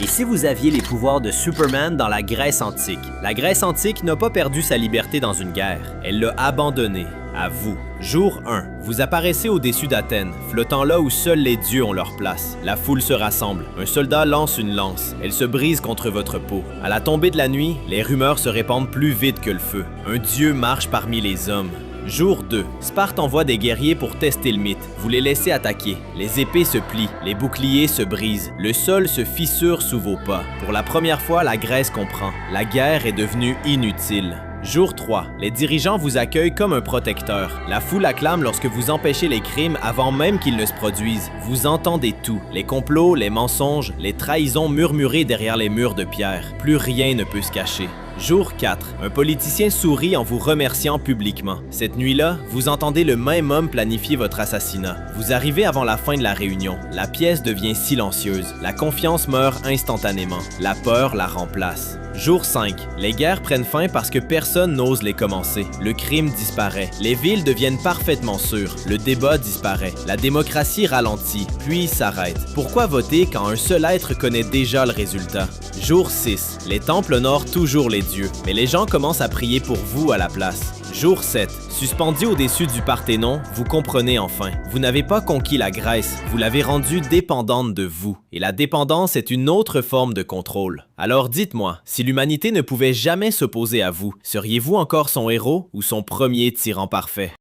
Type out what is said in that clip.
Et si vous aviez les pouvoirs de Superman dans la Grèce antique? La Grèce antique n'a pas perdu sa liberté dans une guerre, elle l'a abandonnée. À vous. Jour 1. Vous apparaissez au-dessus d'Athènes, flottant là où seuls les dieux ont leur place. La foule se rassemble. Un soldat lance une lance. Elle se brise contre votre peau. À la tombée de la nuit, les rumeurs se répandent plus vite que le feu. Un dieu marche parmi les hommes. Jour 2. Sparte envoie des guerriers pour tester le mythe. Vous les laissez attaquer. Les épées se plient, les boucliers se brisent, le sol se fissure sous vos pas. Pour la première fois, la Grèce comprend. La guerre est devenue inutile. Jour 3. Les dirigeants vous accueillent comme un protecteur. La foule acclame lorsque vous empêchez les crimes avant même qu'ils ne se produisent. Vous entendez tout. Les complots, les mensonges, les trahisons murmurées derrière les murs de pierre. Plus rien ne peut se cacher. Jour 4. Un politicien sourit en vous remerciant publiquement. Cette nuit-là, vous entendez le même homme planifier votre assassinat. Vous arrivez avant la fin de la réunion. La pièce devient silencieuse. La confiance meurt instantanément. La peur la remplace. Jour 5. Les guerres prennent fin parce que personne n'ose les commencer. Le crime disparaît. Les villes deviennent parfaitement sûres. Le débat disparaît. La démocratie ralentit, puis s'arrête. Pourquoi voter quand un seul être connaît déjà le résultat? Jour 6. Les temples honorent toujours les dieux, mais les gens commencent à prier pour vous à la place. Jour 7. Suspendu au-dessus du Parthénon, vous comprenez enfin. Vous n'avez pas conquis la Grèce, vous l'avez rendue dépendante de vous. Et la dépendance est une autre forme de contrôle. Alors dites-moi, si l'humanité ne pouvait jamais s'opposer à vous, seriez-vous encore son héros ou son premier tyran parfait?